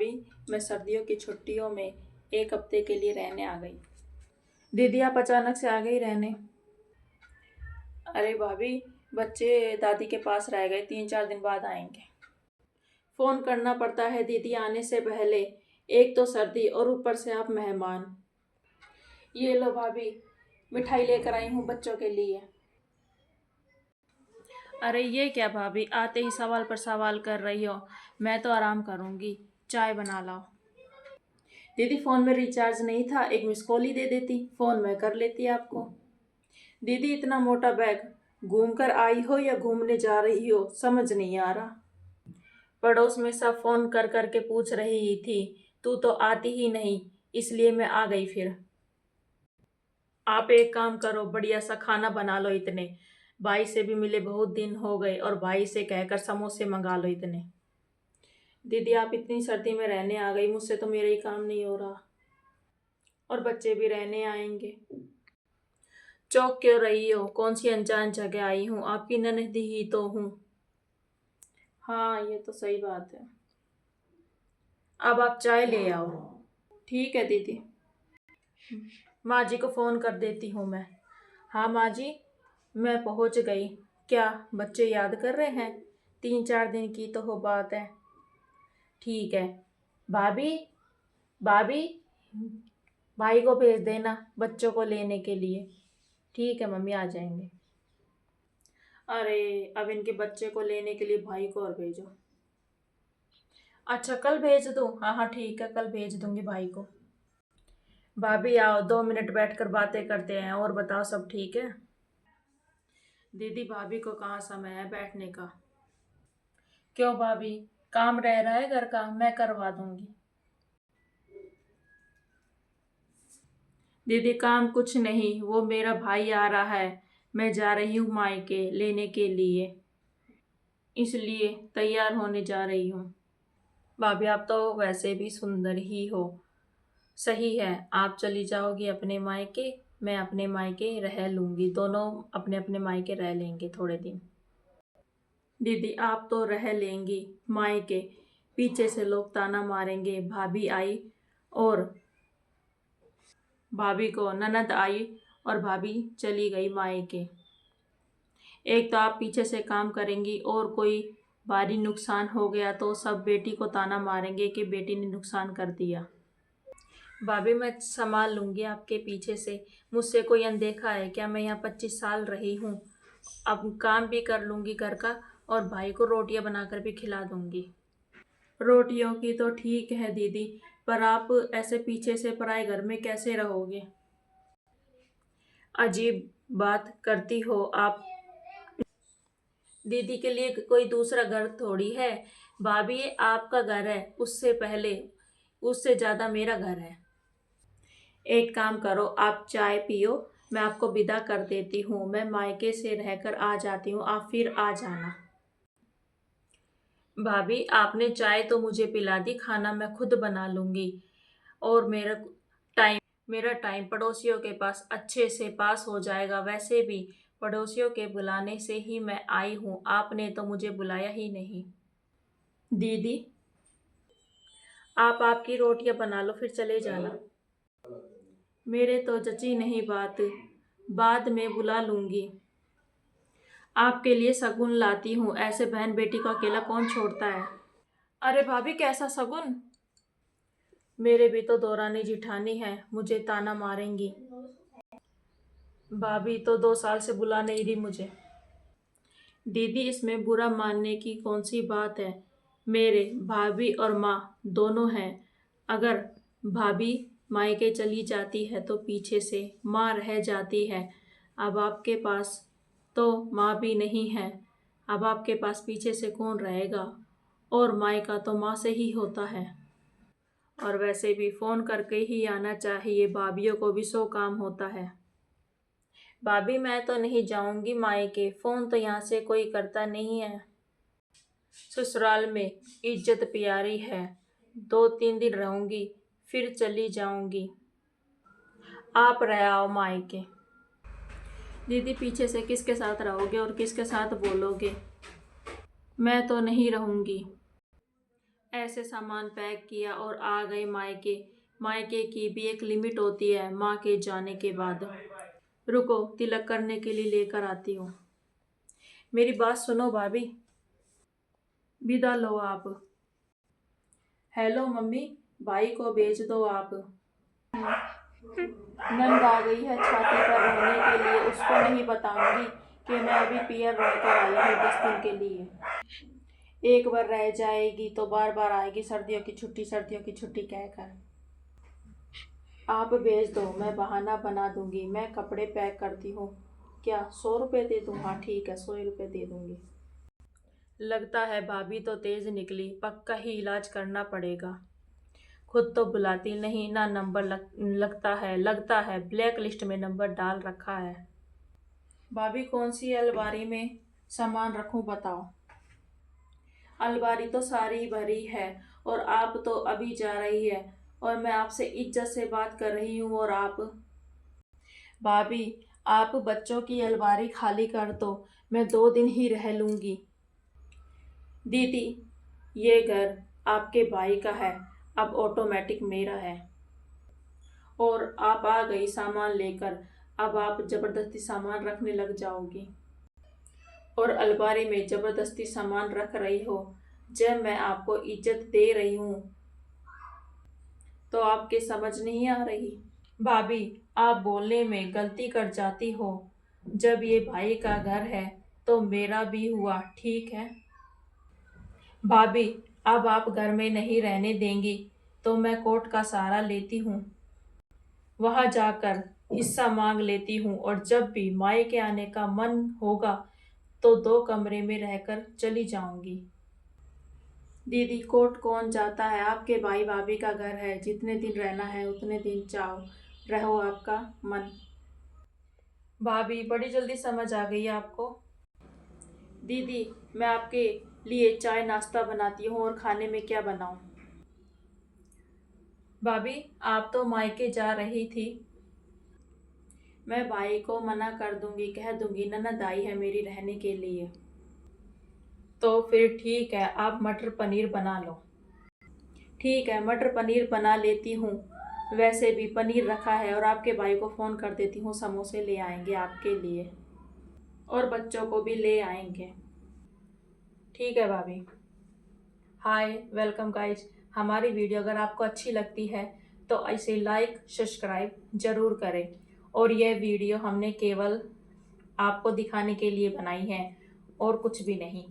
अभी मैं सर्दियों की छुट्टियों में 1 हफ्ते के लिए रहने आ गई। दीदी आप अचानक से आ गई रहने? अरे भाभी, बच्चे दादी के पास रह गए, 3-4 दिन बाद आएंगे। फ़ोन करना पड़ता है दीदी आने से पहले, एक तो सर्दी और ऊपर से आप मेहमान। ये लो भाभी, मिठाई लेकर आई हूँ बच्चों के लिए। अरे ये क्या भाभी, आते ही सवाल पर सवाल कर रही हो। मैं तो आराम करूँगी, चाय बना लाओ। दीदी फ़ोन में रिचार्ज नहीं था, एक मिस कॉल ही दे देती, फ़ोन में कर लेती आपको। दीदी इतना मोटा बैग घूम कर आई हो या घूमने जा रही हो, समझ नहीं आ रहा। पड़ोस में सब फ़ोन कर कर के पूछ रही थी, तू तो आती ही नहीं, इसलिए मैं आ गई फिर। आप एक काम करो, बढ़िया सा खाना बना लो इतने। भाई से भी मिले बहुत दिन हो गए और भाई से कहकर समोसे मंगा लो इतने। दीदी आप इतनी सर्दी में रहने आ गई, मुझसे तो मेरा ही काम नहीं हो रहा। और बच्चे भी रहने आएंगे। चौंक क्यों रही हो, कौन सी अनजान जगह आई हूँ, आपकी ननद ही तो हूँ। हाँ ये तो सही बात है। अब आप चाय ले आओ। ठीक है दीदी। माँ जी को फ़ोन कर देती हूँ मैं। हाँ माँ जी, मैं पहुँच गई। क्या बच्चे याद कर रहे हैं? 3-4 दिन की तो हो बात है। ठीक है। भाभी, भाभी, भाई को भेज देना बच्चों को लेने के लिए। ठीक है मम्मी, आ जाएंगे। अरे अब इनके बच्चे को लेने के लिए भाई को और भेजो। अच्छा कल भेज दूँ? हाँ हाँ ठीक है, कल भेज दूंगी भाई को। भाभी आओ, 2 मिनट बैठकर बातें करते हैं। और बताओ सब ठीक है? दीदी भाभी को कहाँ समय है बैठने का। क्यों भाभी, काम रह रहा है घर का, मैं करवा दूंगी। दीदी काम कुछ नहीं, वो मेरा भाई आ रहा है, मैं जा रही हूँ मायके लेने के लिए, इसलिए तैयार होने जा रही हूँ। भाभी आप तो वैसे भी सुंदर ही हो। सही है, आप चली जाओगी अपने मायके, मैं अपने मायके रह लूंगी, दोनों अपने अपने मायके रह लेंगे थोड़े दिन। दीदी आप तो रह लेंगी मायके, पीछे से लोग ताना मारेंगे, भाभी आई और भाभी को ननद आई और भाभी चली गई मायके। एक तो आप पीछे से काम करेंगी और कोई भारी नुकसान हो गया तो सब बेटी को ताना मारेंगे कि बेटी ने नुकसान कर दिया। भाभी मैं संभाल लूंगी आपके पीछे से, मुझसे कोई अनदेखा है क्या? मैं यहाँ 25 साल रही हूँ, अब काम भी कर लूंगी घर का और भाई को रोटियां बनाकर भी खिला दूंगी। रोटियों की तो ठीक है दीदी, पर आप ऐसे पीछे से पराए घर में कैसे रहोगे? अजीब बात करती हो आप। दीदी के लिए कोई दूसरा घर थोड़ी है। भाभी ये आपका घर है, उससे पहले उससे ज़्यादा मेरा घर है। एक काम करो, आप चाय पियो, मैं आपको विदा कर देती हूँ, मैं मायके से रहकर आ जाती हूँ, आप फिर आ जाना। भाभी आपने चाय तो मुझे पिला दी, खाना मैं खुद बना लूँगी। और मेरा टाइम पड़ोसियों के पास अच्छे से पास हो जाएगा, वैसे भी पड़ोसियों के बुलाने से ही मैं आई हूँ, आपने तो मुझे बुलाया ही नहीं। दीदी आप आपकी रोटियां बना लो, फिर चले जाना। मेरे तो जची नहीं बात, बाद में बुला लूंगी। आपके लिए शगुन लाती हूँ, ऐसे बहन बेटी को अकेला कौन छोड़ता है? अरे भाभी कैसा शगुन? मेरे भी तो दौरानी जिठानी है, मुझे ताना मारेंगी। भाभी तो 2 साल से बुला नहीं रही मुझे। दीदी इसमें बुरा मानने की कौन सी बात है? मेरे भाभी और माँ दोनों हैं। अगर भाभी मायके चली जाती है तो पीछे से माँ रह जाती है। अब आपके पास तो माँ भी नहीं है, अब आपके पास पीछे से कौन रहेगा? और मायका तो माँ से ही होता है। और वैसे भी फ़ोन करके ही आना चाहिए, भाभीयों को भी 100 काम होता है। भाभी मैं तो नहीं जाऊंगी मायके, फ़ोन तो यहाँ से कोई करता नहीं है। ससुराल में इज्जत प्यारी है, 2-3 दिन रहूंगी फिर चली जाऊंगी। आप रह आओ मायके। दीदी पीछे से किसके साथ रहोगे और किसके साथ बोलोगे? मैं तो नहीं रहूंगी। ऐसे सामान पैक किया और आ गए मायके। मायके की भी एक लिमिट होती है माँ के जाने के बाद। रुको, तिलक करने के लिए लेकर आती हूँ। मेरी बात सुनो भाभी। विदा लो आप। हेलो मम्मी, भाई को भेज दो आप। नंद आ गई है छाती पर रहने के लिए। उसको नहीं बताऊंगी कि मैं अभी पियर रहकर आई हूँ 10 दिन के लिए। एक बार रह जाएगी तो बार बार आएगी सर्दियों की छुट्टी, सर्दियों की छुट्टी कहकर। आप भेज दो, मैं बहाना बना दूंगी। मैं कपड़े पैक करती हूँ। क्या 100 रुपये दे दूँ? हाँ ठीक है, 100 रुपये दे दूंगी। लगता है भाभी तो तेज निकली, पक्का ही इलाज करना पड़ेगा। खुद तो बुलाती नहीं ना, नंबर लगता है ब्लैक लिस्ट में नंबर डाल रखा है। भाभी कौन सी अलमारी में सामान रखूं बताओ। अलमारी तो सारी भरी है और आप तो अभी जा रही है और मैं आपसे इज्जत से बात कर रही हूँ और आप। भाभी, आप बच्चों की अलमारी खाली कर दो, मैं 2 दिन ही रह लूंगी। दीदी, ये घर आपके भाई का है, अब ऑटोमेटिक मेरा है। और आप आ गई सामान लेकर, अब आप जबरदस्ती सामान रखने लग जाओगी और अलमारी में जबरदस्ती सामान रख रही हो। जब मैं आपको इज्जत दे रही हूँ तो आपके समझ नहीं आ रही। भाभी, आप बोलने में गलती कर जाती हो। जब ये भाई का घर है तो मेरा भी हुआ, ठीक है। भाभी, अब आप घर में नहीं रहने देंगी तो मैं कोर्ट का सहारा लेती हूँ। वहां जाकर हिस्सा मांग लेती हूँ और जब भी मायके आने का मन होगा तो 2 कमरे में रहकर चली जाऊंगी। दीदी, कोर्ट कौन जाता है? आपके भाई भाभी का घर है, जितने दिन रहना है उतने दिन जाओ, रहो आपका मन। भाभी, बड़ी जल्दी समझ आ गई आपको। दीदी, मैं आपके लिए चाय नाश्ता बनाती हूँ और खाने में क्या बनाऊँ? भाभी, आप तो मायके जा रही थी। मैं भाई को मना कर दूंगी, कह दूंगी ननद आई है मेरी रहने के लिए। तो फिर ठीक है, आप मटर पनीर बना लो। ठीक है, मटर पनीर बना लेती हूँ। वैसे भी पनीर रखा है और आपके भाई को फ़ोन कर देती हूँ, समोसे ले आएंगे आपके लिए और बच्चों को भी ले आएंगे। ठीक है भाभी। हाय, वेलकम गाइज। हमारी वीडियो अगर आपको अच्छी लगती है तो इसे लाइक सब्सक्राइब ज़रूर करें। और यह वीडियो हमने केवल आपको दिखाने के लिए बनाई है और कुछ भी नहीं।